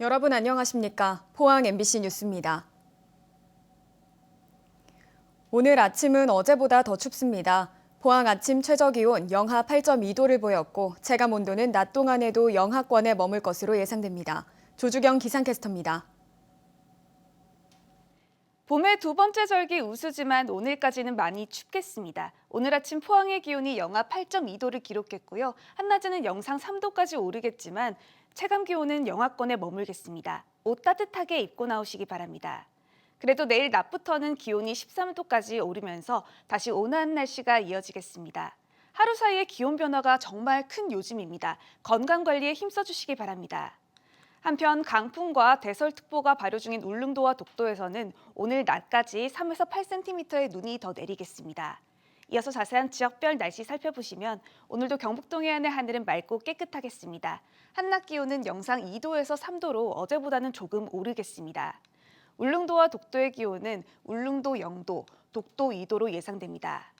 여러분 안녕하십니까? 포항 MBC 뉴스입니다. 오늘 아침은 어제보다 더 춥습니다. 포항 아침 최저기온 영하 8.2도를 보였고 체감 온도는 낮 동안에도 영하권에 머물 것으로 예상됩니다. 조주경 기상캐스터입니다. 봄의 두 번째 절기 우수지만 오늘까지는 많이 춥겠습니다. 오늘 아침 포항의 기온이 영하 8.2도를 기록했고요. 한낮에는 영상 3도까지 오르겠지만 체감 기온은 영하권에 머물겠습니다. 옷 따뜻하게 입고 나오시기 바랍니다. 그래도 내일 낮부터는 기온이 13도까지 오르면서 다시 온화한 날씨가 이어지겠습니다. 하루 사이에 기온 변화가 정말 큰 요즘입니다. 건강관리에 힘써주시기 바랍니다. 한편 강풍과 대설특보가 발효 중인 울릉도와 독도에서는 오늘 낮까지 3에서 8cm의 눈이 더 내리겠습니다. 이어서 자세한 지역별 날씨 살펴보시면 오늘도 경북 해안의 하늘은 맑고 깨끗하겠습니다. 한낮 기온은 영상 2도에서 3도로 어제보다는 조금 오르겠습니다. 울릉도와 독도의 기온은 울릉도 0도, 독도 2도로 예상됩니다.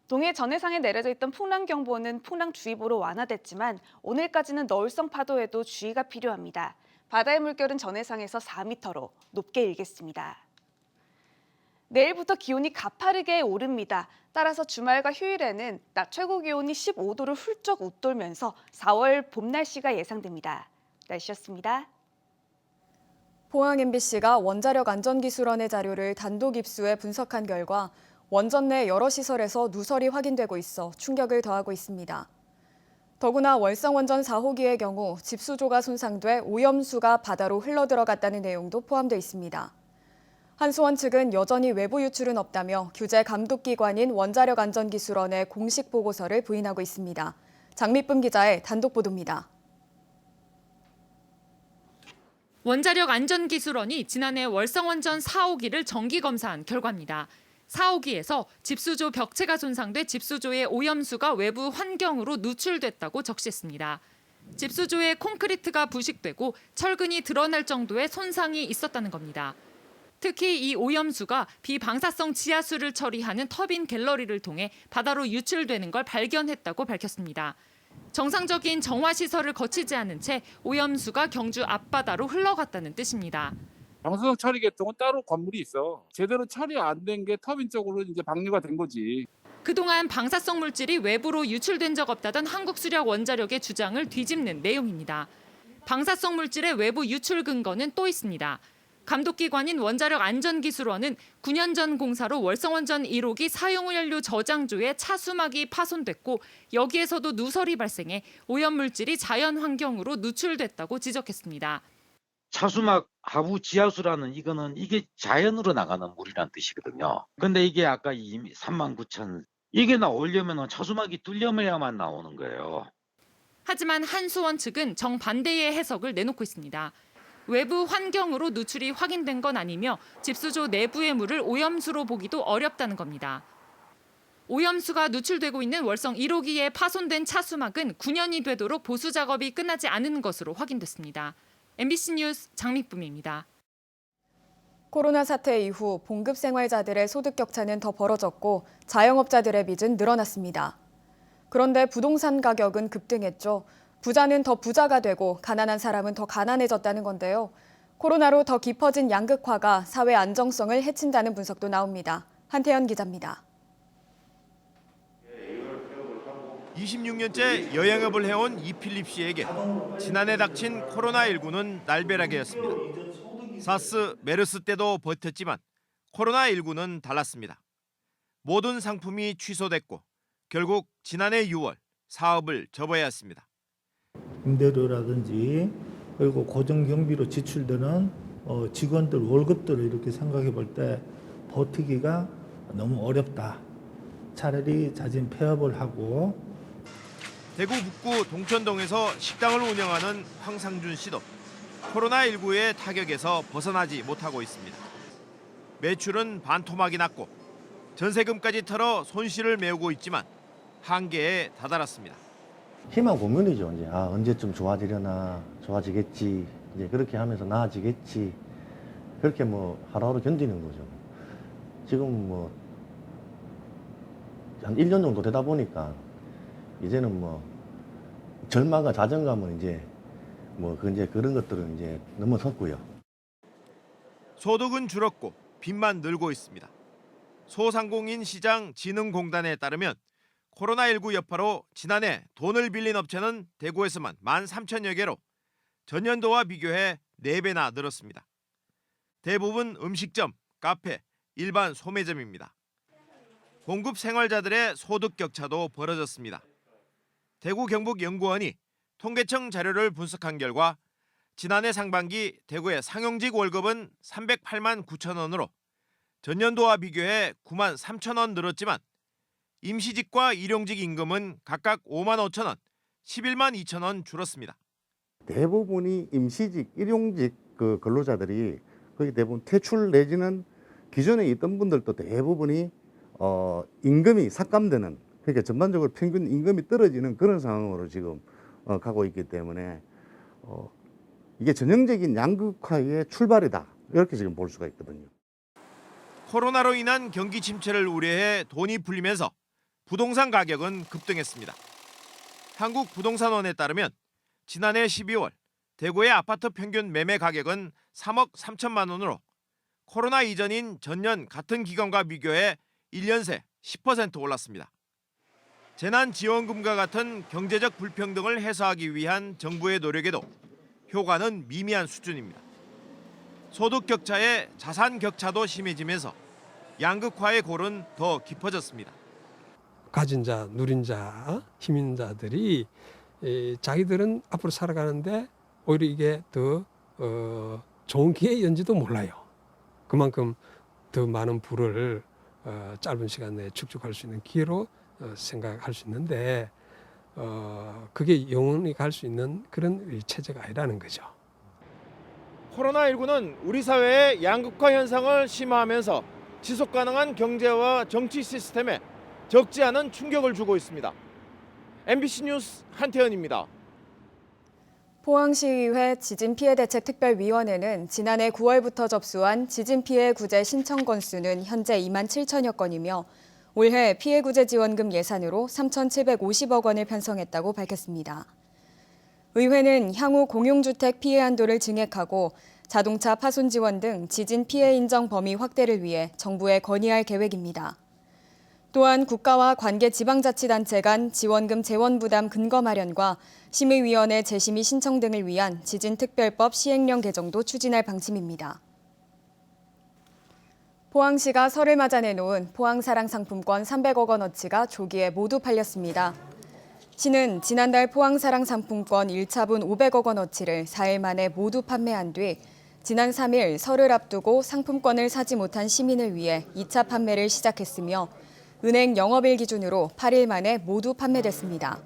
동해 전해상에 내려져 있던 풍랑경보는 풍랑주의보로 완화됐지만 오늘까지는 너울성 파도에도 주의가 필요합니다. 바다의 물결은 전해상에서 4m로 높게 일겠습니다. 내일부터 기온이 가파르게 오릅니다. 따라서 주말과 휴일에는 낮 최고 기온이 15도를 훌쩍 웃돌면서 4월 봄 날씨가 예상됩니다. 날씨였습니다. 포항 MBC가 원자력 안전기술원의 자료를 단독 입수해 분석한 결과 원전 내 여러 시설에서 누설이 확인되고 있어 충격을 더하고 있습니다. 더구나 월성원전 4호기의 경우 집수조가 손상돼 오염수가 바다로 흘러들어갔다는 내용도 포함되어 있습니다. 한수원 측은 여전히 외부 유출은 없다며 규제 감독기관인 원자력안전기술원의 공식 보고서를 부인하고 있습니다. 장미쁨 기자의 단독 보도입니다. 원자력안전기술원이 지난해 월성원전 4호기를 정기검사한 결과입니다. 4호기에서 집수조 벽체가 손상돼 집수조의 오염수가 외부 환경으로 누출됐다고 적시했습니다. 집수조의 콘크리트가 부식되고 철근이 드러날 정도의 손상이 있었다는 겁니다. 특히 이 오염수가 비방사성 지하수를 처리하는 터빈 갤러리를 통해 바다로 유출되는 걸 발견했다고 밝혔습니다. 정상적인 정화시설을 거치지 않은 채 오염수가 경주 앞바다로 흘러갔다는 뜻입니다. 방사성 처리 계통은 따로 건물이 있어. 제대로 처리 안 된 게 터빈 쪽으로 이제 방류가 된 거지. 그동안 방사성 물질이 외부로 유출된 적 없다던 한국수력원자력의 주장을 뒤집는 내용입니다. 방사성 물질의 외부 유출 근거는 또 있습니다. 감독기관인 원자력안전기술원은 9년 전 공사로 월성원전 1호기 사용연료 저장조에 차수막이 파손됐고 여기에서도 누설이 발생해 오염물질이 자연 환경으로 누출됐다고 지적했습니다. 차수막 하부 지하수라는 이게 자연으로 나가는 물이란 뜻이거든요. 근데 이게 아까 39,000 이게 나오려면 차수막이 뚫려야만 나오는 거예요. 하지만 한수원 측은 정반대의 해석을 내놓고 있습니다. 외부 환경으로 누출이 확인된 건 아니며 집수조 내부의 물을 오염수로 보기도 어렵다는 겁니다. 오염수가 누출되고 있는 월성 1호기에 파손된 차수막은 9년이 되도록 보수 작업이 끝나지 않은 것으로 확인됐습니다. MBC 뉴스 장미쁨입니다. 코로나 사태 이후 봉급 생활자들의 소득 격차는 더 벌어졌고 자영업자들의 빚은 늘어났습니다. 그런데 부동산 가격은 급등했죠. 부자는 더 부자가 되고 가난한 사람은 더 가난해졌다는 건데요. 코로나로 더 깊어진 양극화가 사회 안정성을 해친다는 분석도 나옵니다. 한태현 기자입니다. 26년째 여행업을 해온 이필립 씨에게 지난해 닥친 코로나19는 날벼락이었습니다. 사스, 메르스 때도 버텼지만 코로나19는 달랐습니다. 모든 상품이 취소됐고 결국 지난해 6월 사업을 접어야 했습니다. 임대료라든지 그리고 고정 경비로 지출되는 직원들 월급들을 이렇게 생각해 볼 때 버티기가 너무 어렵다. 차라리 자진 폐업을 하고 대구 북구 동천동에서 식당을 운영하는 황상준 씨도 코로나19의 타격에서 벗어나지 못하고 있습니다. 매출은 반토막이 났고 전세금까지 털어 손실을 메우고 있지만 한계에 다다랐습니다. 희망 고문이죠. 이제 언제쯤 좋아지려나, 좋아지겠지, 이제 그렇게 하면서 나아지겠지, 그렇게 하루하루 견디는 거죠. 지금 한 1년 정도 되다 보니까 이제는 절망과 자존감은 이제 뭐 이제 그런 것들은 이제 넘어섰고요. 소득은 줄었고 빚만 늘고 있습니다. 소상공인 시장 진흥공단에 따르면 코로나19 여파로 지난해 돈을 빌린 업체는 대구에서만 13,000여 개로 전년도와 비교해 4배나 늘었습니다. 대부분 음식점, 카페, 일반 소매점입니다. 공급 생활자들의 소득 격차도 벌어졌습니다. 대구 경북연구원이 통계청 자료를 분석한 결과 지난해 상반기 대구의 상용직 월급은 308만 9천 원으로 전년도와 비교해 9만 3천 원 늘었지만 임시직과 일용직 임금은 각각 5만 5천 원, 11만 2천 원 줄었습니다. 대부분이 임시직, 일용직 그 근로자들이 거의 대부분 퇴출 내지는 기존에 있던 분들도 대부분이 임금이 삭감되는, 그러니까 전반적으로 평균 임금이 떨어지는 그런 상황으로 지금 가고 있기 때문에 이게 전형적인 양극화의 출발이다, 이렇게 지금 볼 수가 있거든요. 코로나로 인한 경기 침체를 우려해 돈이 풀리면서 부동산 가격은 급등했습니다. 한국부동산원에 따르면 지난해 12월 대구의 아파트 평균 매매 가격은 3억 3천만 원으로 코로나 이전인 전년 같은 기간과 비교해 1년 새 10% 올랐습니다. 재난지원금과 같은 경제적 불평등을 해소하기 위한 정부의 노력에도 효과는 미미한 수준입니다. 소득 격차에 자산 격차도 심해지면서 양극화의 골은 더 깊어졌습니다. 가진 자, 누린 자, 힘 있는 자들이 자기들은 앞으로 살아가는데 오히려 이게 더 좋은 기회였는지도 몰라요. 그만큼 더 많은 부를 짧은 시간 내에 축적할 수 있는 기회로 생각할 수 있는데 그게 영원히 갈 수 있는 그런 체제가 아니라는 거죠. 코로나19는 우리 사회의 양극화 현상을 심화하면서 지속 가능한 경제와 정치 시스템에 적지 않은 충격을 주고 있습니다. MBC 뉴스 한태현입니다. 포항시의회 지진피해대책특별위원회는 지난해 9월부터 접수한 지진피해 구제 신청 건수는 현재 2만 7천여 건이며 올해 피해구제 지원금 예산으로 3,750억 원을 편성했다고 밝혔습니다. 의회는 향후 공용주택 피해 한도를 증액하고 자동차 파손 지원 등 지진 피해 인정 범위 확대를 위해 정부에 건의할 계획입니다. 또한 국가와 관계 지방자치단체 간 지원금 재원 부담 근거 마련과 심의위원회 재심의 신청 등을 위한 지진특별법 시행령 개정도 추진할 방침입니다. 포항시가 설을 맞아 내놓은 포항사랑 상품권 300억 원어치가 조기에 모두 팔렸습니다. 시는 지난달 포항사랑 상품권 1차분 500억 원어치를 4일 만에 모두 판매한 뒤 지난 3일 설을 앞두고 상품권을 사지 못한 시민을 위해 2차 판매를 시작했으며 은행 영업일 기준으로 8일 만에 모두 판매됐습니다.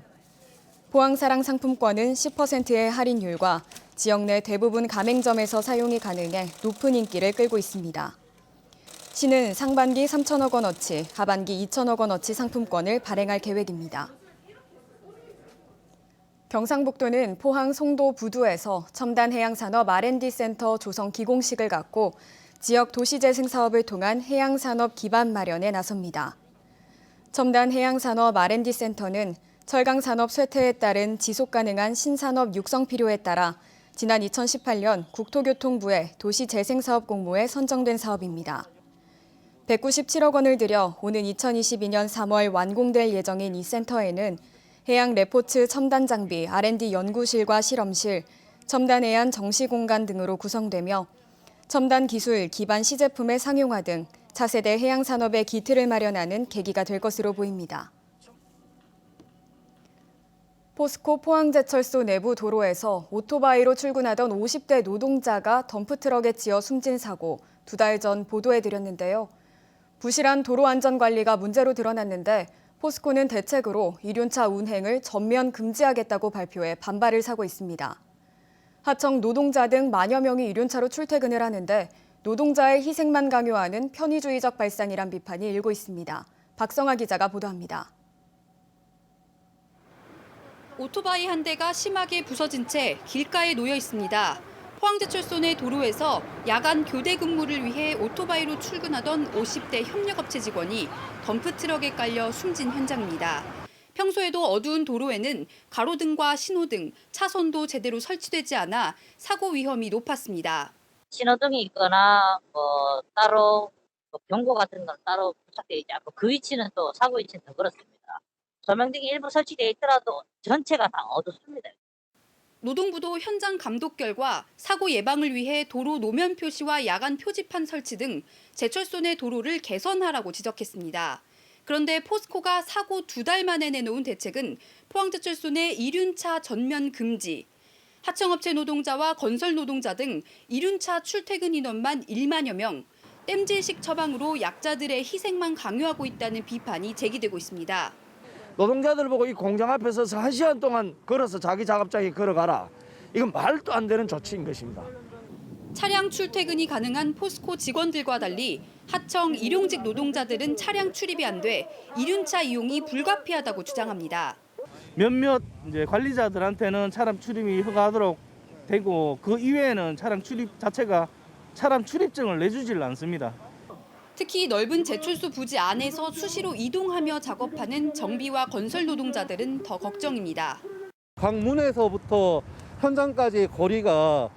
포항사랑 상품권은 10%의 할인율과 지역 내 대부분 가맹점에서 사용이 가능해 높은 인기를 끌고 있습니다. 시는 상반기 3천억 원어치, 하반기 2천억 원어치 상품권을 발행할 계획입니다. 경상북도는 포항 송도 부두에서 첨단 해양산업 R&D 센터 조성 기공식을 갖고 지역 도시재생 사업을 통한 해양산업 기반 마련에 나섭니다. 첨단 해양산업 R&D 센터는 철강산업 쇠퇴에 따른 지속가능한 신산업 육성 필요에 따라 지난 2018년 국토교통부의 도시재생사업 공모에 선정된 사업입니다. 197억 원을 들여 오는 2022년 3월 완공될 예정인 이 센터에는 해양 레포츠 첨단 장비 R&D 연구실과 실험실, 첨단 해안 정시 공간 등으로 구성되며 첨단 기술 기반 시제품의 상용화 등 차세대 해양 산업의 기틀을 마련하는 계기가 될 것으로 보입니다. 포스코 포항제철소 내부 도로에서 오토바이로 출근하던 50대 노동자가 덤프트럭에 치여 숨진 사고 2달 전 보도해드렸는데요. 부실한 도로 안전 관리가 문제로 드러났는데 포스코는 대책으로 이륜차 운행을 전면 금지하겠다고 발표해 반발을 사고 있습니다. 하청 노동자 등 만여 명이 이륜차로 출퇴근을 하는데 노동자의 희생만 강요하는 편의주의적 발상이란 비판이 일고 있습니다. 박성아 기자가 보도합니다. 오토바이 한 대가 심하게 부서진 채 길가에 놓여 있습니다. 포항제철소 내 도로에서 야간 교대 근무를 위해 오토바이로 출근하던 50대 협력업체 직원이 덤프트럭에 깔려 숨진 현장입니다. 평소에도 어두운 도로에는 가로등과 신호등, 차선도 제대로 설치되지 않아 사고 위험이 높았습니다. 신호등이 있거나 따로 경고 같은 건 따로 부착되어 있지 않고 그 위치는 또 사고 위치는 더 그렇습니다. 조명등이 일부 설치되어 있더라도 전체가 다 어둡습니다. 노동부도 현장 감독 결과 사고 예방을 위해 도로 노면 표시와 야간 표지판 설치 등 제철소 내 도로를 개선하라고 지적했습니다. 그런데 포스코가 사고 2달 만에 내놓은 대책은 포항제철소 내 이륜차 전면 금지, 하청업체 노동자와 건설 노동자 등 이륜차 출퇴근 인원만 1만여 명, 땜질식 처방으로 약자들의 희생만 강요하고 있다는 비판이 제기되고 있습니다. 노동자들 보고 이 공장 앞에 서서 1시간 동안 걸어서 자기 작업장에 걸어가라. 이건 말도 안 되는 조치인 것입니다. 차량 출퇴근이 가능한 포스코 직원들과 달리 하청 일용직 노동자들은 차량 출입이 안 돼 이륜차 이용이 불가피하다고 주장합니다. 몇몇 이제 관리자들한테는 차량 출입이 허가하도록 되고 그 이외에는 차량 출입 자체가 차량 출입증을 내주질 않습니다. 특히 넓은 제철소 부지 안에서 수시로 이동하며 작업하는 정비와 건설 노동자들은 더 걱정입니다. 광문에서부터 현장까지의 거리가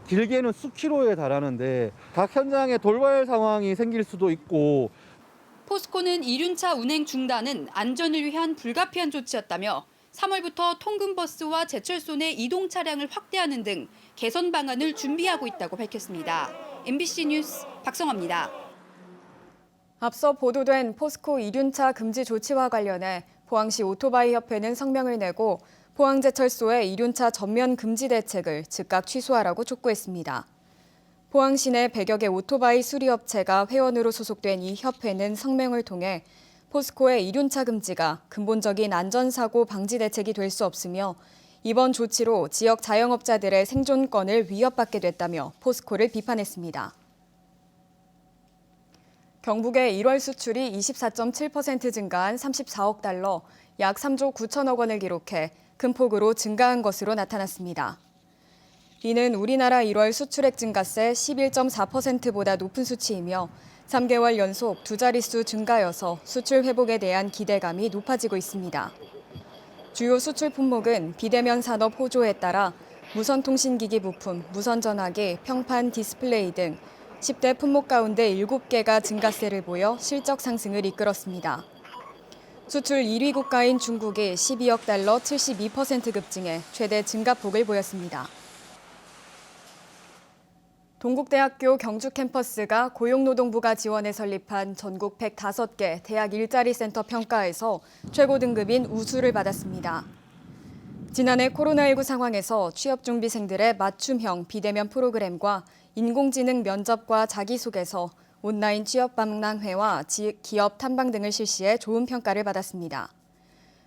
길게는 수킬로에 달하는데 각 현장에 돌발 상황이 생길 수도 있고 포스코는 이륜차 운행 중단은 안전을 위한 불가피한 조치였다며 3월부터 통근버스와 제철소 내 이동 차량을 확대하는 등 개선 방안을 준비하고 있다고 밝혔습니다. MBC 뉴스 박성화입니다. 앞서 보도된 포스코 이륜차 금지 조치와 관련해 포항시 오토바이 협회는 성명을 내고 포항제철소의 이륜차 전면 금지 대책을 즉각 취소하라고 촉구했습니다. 포항시 내 100여 개 오토바이 수리업체가 회원으로 소속된 이 협회는 성명을 통해 포스코의 이륜차 금지가 근본적인 안전사고 방지 대책이 될 수 없으며 이번 조치로 지역 자영업자들의 생존권을 위협받게 됐다며 포스코를 비판했습니다. 경북의 1월 수출이 24.7% 증가한 34억 달러, 약 3조 9천억 원을 기록해 큰 폭으로 증가한 것으로 나타났습니다. 이는 우리나라 1월 수출액 증가세 11.4%보다 높은 수치이며 3개월 연속 두 자릿수 증가여서 수출 회복에 대한 기대감이 높아지고 있습니다. 주요 수출 품목은 비대면 산업 호조에 따라 무선통신기기 부품, 무선전화기, 평판 디스플레이 등 10대 품목 가운데 7개가 증가세를 보여 실적 상승을 이끌었습니다. 수출 1위 국가인 중국이 12억 달러 72% 급증해 최대 증가폭을 보였습니다. 동국대학교 경주 캠퍼스가 고용노동부가 지원해 설립한 전국 105개 대학 일자리 센터 평가에서 최고 등급인 우수를 받았습니다. 지난해 코로나19 상황에서 취업준비생들의 맞춤형 비대면 프로그램과 인공지능 면접과 자기소개서, 온라인 취업박람회와 기업 탐방 등을 실시해 좋은 평가를 받았습니다.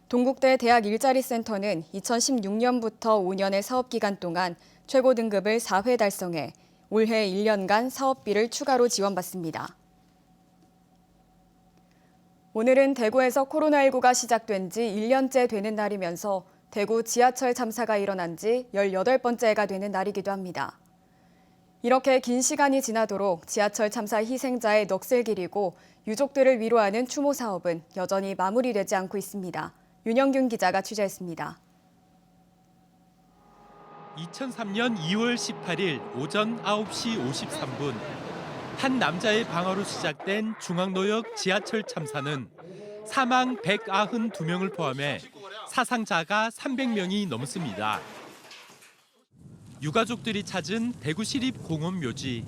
동국대 대학 일자리센터는 2016년부터 5년의 사업기간 동안 최고 등급을 4회 달성해 올해 1년간 사업비를 추가로 지원받습니다. 오늘은 대구에서 코로나19가 시작된 지 1년째 되는 날이면서 대구 지하철 참사가 일어난 지 18번째가 되는 날이기도 합니다. 이렇게 긴 시간이 지나도록 지하철 참사 희생자의 넋을 기리고 유족들을 위로하는 추모 사업은 여전히 마무리되지 않고 있습니다. 윤영균 기자가 취재했습니다. 2003년 2월 18일 오전 9시 53분 한 남자의 방화로 시작된 중앙로역 지하철 참사는 사망 192명을 포함해 사상자가 300명이 넘습니다. 유가족들이 찾은 대구시립공원묘지.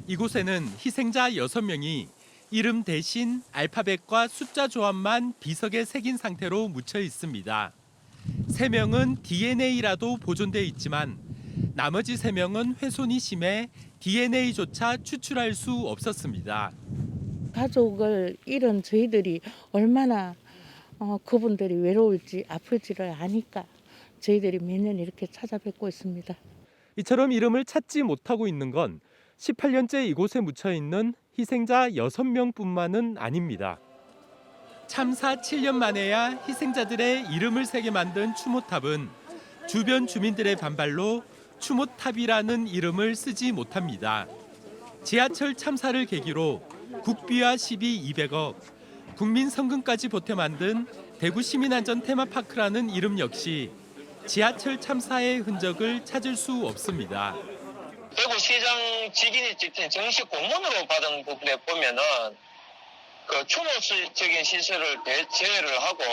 이곳에는 희생자 6명이 이름 대신 알파벳과 숫자 조합만 비석에 새긴 상태로 묻혀 있습니다. 3명은 DNA라도 보존돼 있지만 나머지 3명은 훼손이 심해 DNA조차 추출할 수 없었습니다. 가족을 잃은 저희들이 얼마나 그분들이 외로울지 아플지를 아니까 저희들이 매년 이렇게 찾아뵙고 있습니다. 이처럼 이름을 찾지 못하고 있는 건 18년째 이곳에 묻혀 있는 희생자 6명뿐만은 아닙니다. 참사 7년 만에야 희생자들의 이름을 새게 만든 추모탑은 주변 주민들의 반발로 추모탑이라는 이름을 쓰지 못합니다. 지하철 참사를 계기로 국비와 시비 200억, 국민 성금까지 보태 만든 대구 시민안전 테마파크라는 이름 역시 지하철 참사의 흔적을 찾을 수 없습니다. 대구시장 직인이 찍힌 정식 공문으로 받은 부분에 보면은 그 추모적인 시설을 제외를 하고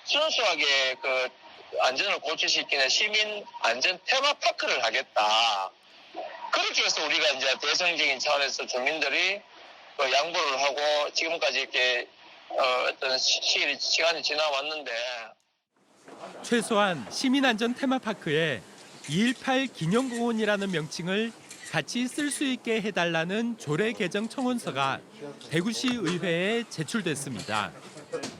순수하게 그 안전을 고취시키는 시민 안전 테마파크를 하겠다. 그렇게 해서 우리가 이제 대성적인 차원에서 주민들이 양보를 하고 지금까지 이렇게 어떤 시간이 지나왔는데 최소한 시민안전 테마파크에 2.18 기념공원이라는 명칭을 같이 쓸 수 있게 해달라는 조례 개정 청원서가 대구시 의회에 제출됐습니다.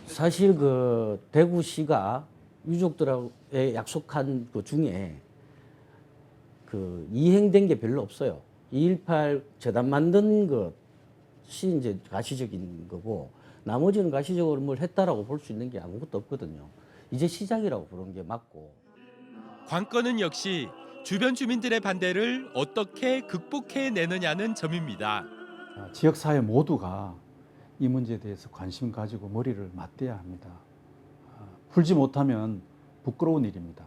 사실 그 대구시가 유족들에 약속한 그 중에 그 이행된 게 별로 없어요. 2.18 재단 만든 것이 이제 가시적인 거고 나머지는 가시적으로 뭘 했다라고 볼 수 있는 게 아무것도 없거든요. 이제 시작이라고 보는 게 맞고. 관건은 역시 주변 주민들의 반대를 어떻게 극복해내느냐는 점입니다. 지역사회 모두가 이 문제에 대해서 관심 가지고 머리를 맞대야 합니다. 풀지 못하면 부끄러운 일입니다.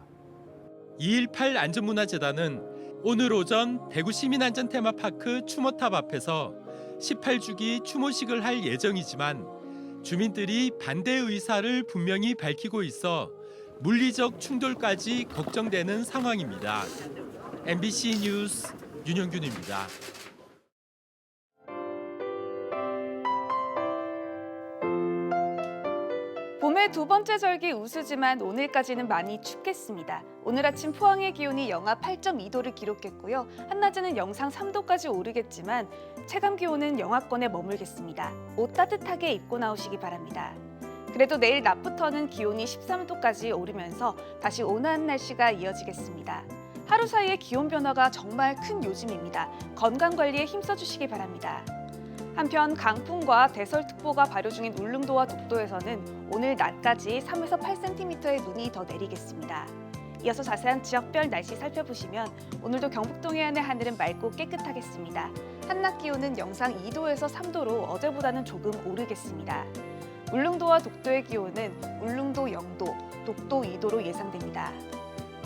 2.18 안전문화재단은 오늘 오전 대구 시민안전 테마파크 추모탑 앞에서 18주기 추모식을 할 예정이지만 주민들이 반대 의사를 분명히 밝히고 있어 물리적 충돌까지 걱정되는 상황입니다. MBC 뉴스 윤영균입니다. 봄의 두 번째 절기 우수지만 오늘까지는 많이 춥겠습니다. 오늘 아침 포항의 기온이 영하 8.2도를 기록했고요. 한낮에는 영상 3도까지 오르겠지만 체감 기온은 영하권에 머물겠습니다. 옷 따뜻하게 입고 나오시기 바랍니다. 그래도 내일 낮부터는 기온이 13도까지 오르면서 다시 온화한 날씨가 이어지겠습니다. 하루 사이에 기온 변화가 정말 큰 요즘입니다. 건강관리에 힘써주시기 바랍니다. 한편 강풍과 대설특보가 발효 중인 울릉도와 독도에서는 오늘 낮까지 3에서 8cm의 눈이 더 내리겠습니다. 이어서 자세한 지역별 날씨 살펴보시면 오늘도 경북 동해안의 하늘은 맑고 깨끗하겠습니다. 한낮 기온은 영상 2도에서 3도로 어제보다는 조금 오르겠습니다. 울릉도와 독도의 기온은 울릉도 0도, 독도 2도로 예상됩니다.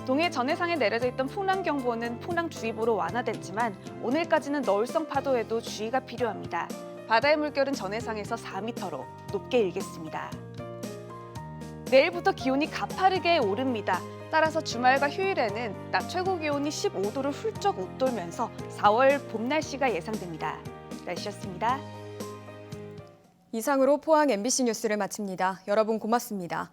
동해 전해상에 내려져 있던 풍랑경보는 풍랑주의보로 완화됐지만 오늘까지는 너울성 파도에도 주의가 필요합니다. 바다의 물결은 전해상에서 4m로 높게 일겠습니다. 내일부터 기온이 가파르게 오릅니다. 따라서 주말과 휴일에는 낮 최고 기온이 15도를 훌쩍 웃돌면서 4월 봄 날씨가 예상됩니다. 날씨였습니다. 이상으로 포항 MBC 뉴스를 마칩니다. 여러분 고맙습니다.